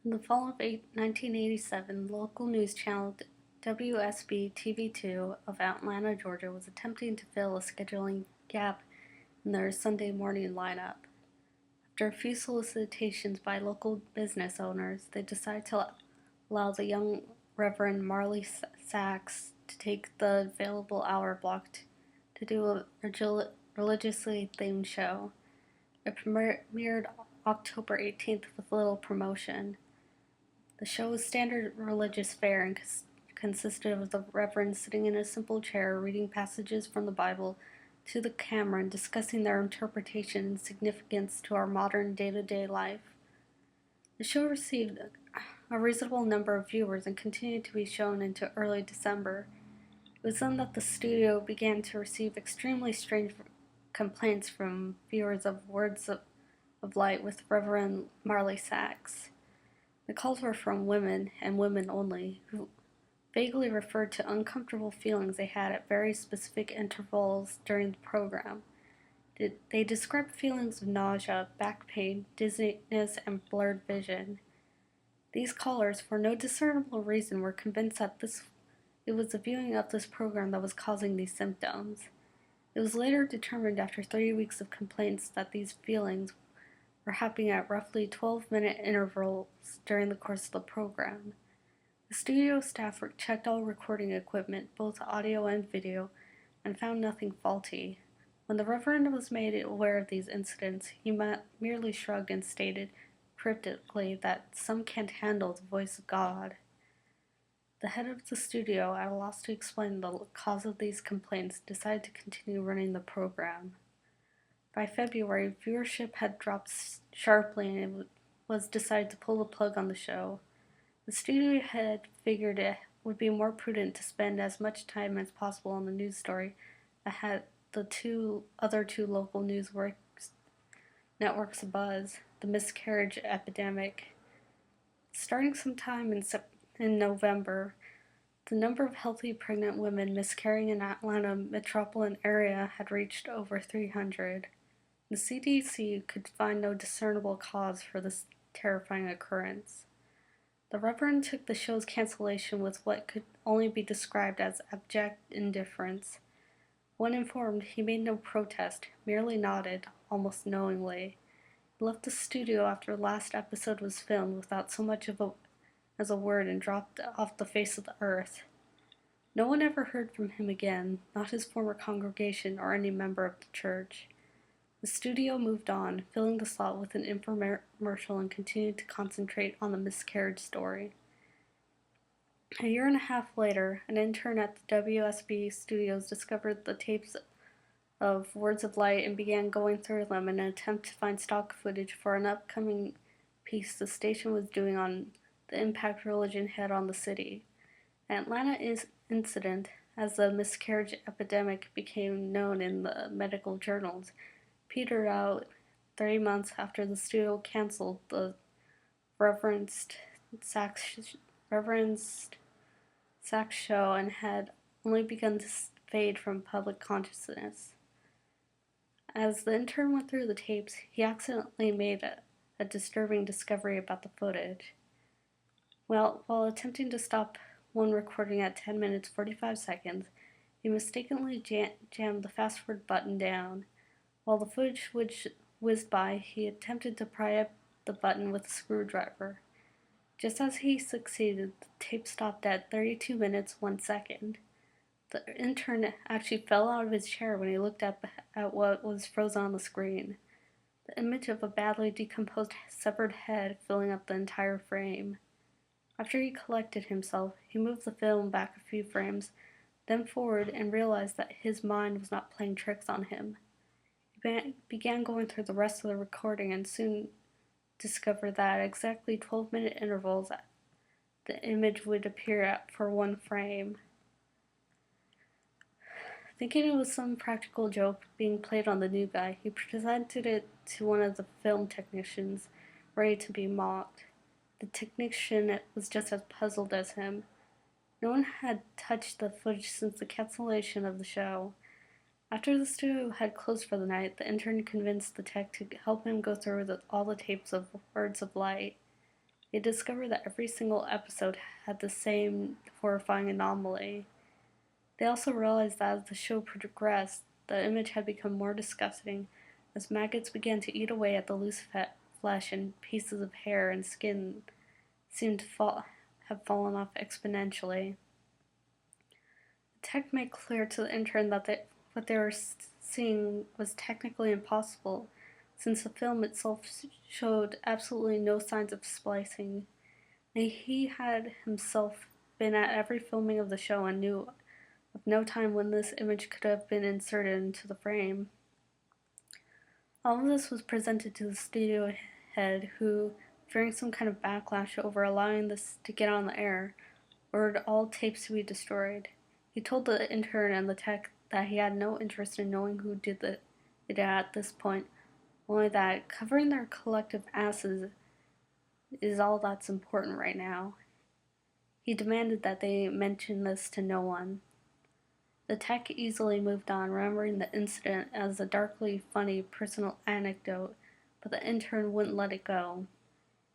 In the fall of 1987, local news channel WSB TV2 of Atlanta, Georgia was attempting to fill a scheduling gap in their Sunday morning lineup. After a few solicitations by local business owners, they decided to allow the young Reverend Marley Sachs to take the available hour block to do a religiously themed show. It premiered October 18th with little promotion. The show was standard religious fare and consisted of the Reverend sitting in a simple chair reading passages from the Bible to the camera and discussing their interpretation and significance to our modern day-to-day life. The show received a reasonable number of viewers and continued to be shown into early December. It was then that the studio began to receive extremely strange complaints from viewers of Words of Light with Reverend Marley Sachs. The calls were from women, and women only, who vaguely referred to uncomfortable feelings they had at very specific intervals during the program. They described feelings of nausea, back pain, dizziness, and blurred vision. These callers, for no discernible reason, were convinced that it was the viewing of this program that was causing these symptoms. It was later determined after 3 weeks of complaints that these feelings were happening at roughly 12-minute intervals during the course of the program. The studio staff checked all recording equipment, both audio and video, and found nothing faulty. When the Reverend was made aware of these incidents, he merely shrugged and stated cryptically that some can't handle the voice of God. The head of the studio, at a loss to explain the cause of these complaints, decided to continue running the program. By February, viewership had dropped sharply and it was decided to pull the plug on the show. The studio head figured it would be more prudent to spend as much time as possible on the news story that had the other two local news networks abuzz, the miscarriage epidemic. Starting sometime in November, the number of healthy pregnant women miscarrying in Atlanta metropolitan area had reached over 300. The CDC could find no discernible cause for this terrifying occurrence. The Reverend took the show's cancellation with what could only be described as abject indifference. When informed, he made no protest, merely nodded, almost knowingly. He left the studio after the last episode was filmed without so much as a word and dropped off the face of the earth. No one ever heard from him again, not his former congregation or any member of the church. The studio moved on, filling the slot with an infomercial and continued to concentrate on the miscarriage story. A year and a half later, an intern at the WSB studios discovered the tapes of Words of Light and began going through them in an attempt to find stock footage for an upcoming piece the station was doing on the impact religion had on the city. The Atlanta incident, as the miscarriage epidemic became known in the medical journals, petered out 3 months after the studio canceled the Reverend Sachs show and had only begun to fade from public consciousness. As the intern went through the tapes, he accidentally made a disturbing discovery about the footage. Well, while attempting to stop one recording at 10 minutes 45 seconds, he mistakenly jammed the fast forward button down. While the footage whizzed by, he attempted to pry up the button with a screwdriver. Just as he succeeded, the tape stopped at 32 minutes 1 second. The intern actually fell out of his chair when he looked at what was frozen on the screen. The image of a badly decomposed severed head filling up the entire frame. After he collected himself, he moved the film back a few frames, then forward, and realized that his mind was not playing tricks on him. He began going through the rest of the recording and soon discovered that at exactly 12-minute intervals, the image would appear for one frame. Thinking it was some practical joke being played on the new guy, he presented it to one of the film technicians, ready to be mocked. The technician was just as puzzled as him. No one had touched the footage since the cancellation of the show. After the studio had closed for the night, the intern convinced the tech to help him go through all the tapes of Words of Light. They discovered that every single episode had the same horrifying anomaly. They also realized that as the show progressed, the image had become more disgusting as maggots began to eat away at the loose flesh, and pieces of hair and skin seemed to have fallen off exponentially. The tech made clear to the intern that what they were seeing was technically impossible, since the film itself showed absolutely no signs of splicing. And he had himself been at every filming of the show and knew of no time when this image could have been inserted into the frame. All of this was presented to the studio head, who, fearing some kind of backlash over allowing this to get on the air, ordered all tapes to be destroyed. He told the intern and the tech that he had no interest in knowing who did it at this point, only that covering their collective asses is all that's important right now. He demanded that they mention this to no one. The tech easily moved on, remembering the incident as a darkly funny personal anecdote, but the intern wouldn't let it go.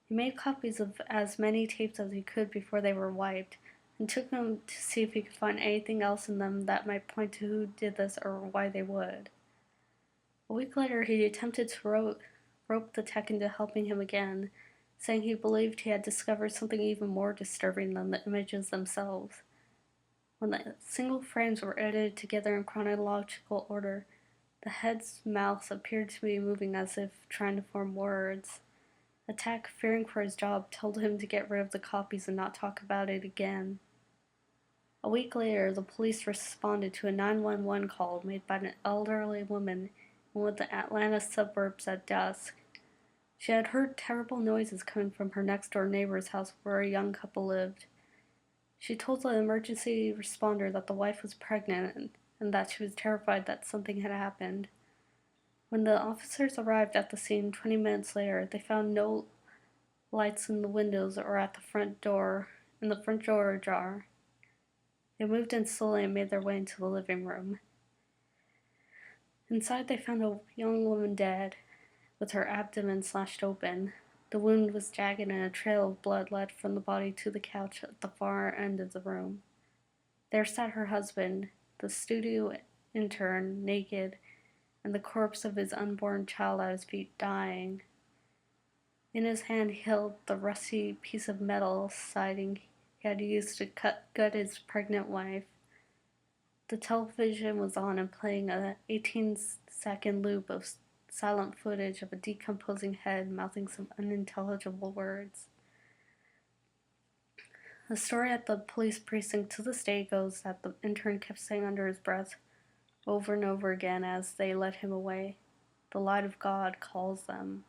He made copies of as many tapes as he could before they were wiped, and took them to see if he could find anything else in them that might point to who did this or why they would. A week later, he attempted to rope the tech into helping him again, saying he believed he had discovered something even more disturbing than the images themselves. When the single frames were edited together in chronological order, the head's mouth appeared to be moving as if trying to form words. The tech, fearing for his job, told him to get rid of the copies and not talk about it again. A week later, the police responded to a 911 call made by an elderly woman in one of the Atlanta suburbs at dusk. She had heard terrible noises coming from her next-door neighbor's house where a young couple lived. She told the emergency responder that the wife was pregnant and that she was terrified that something had happened. When the officers arrived at the scene 20 minutes later, they found no lights in the windows or at the front door, and the front door ajar. They moved in slowly and made their way into the living room. Inside, they found a young woman dead, with her abdomen slashed open. The wound was jagged and a trail of blood led from the body to the couch at the far end of the room. There sat her husband, the studio intern, naked, and the corpse of his unborn child at his feet, dying. In his hand he held the rusty piece of metal siding he had used to gut his pregnant wife. The television was on and playing a 18-second loop of silent footage of a decomposing head mouthing some unintelligible words. The story at the police precinct to this day goes that the intern kept saying under his breath over and over again as they led him away, "The light of God calls them."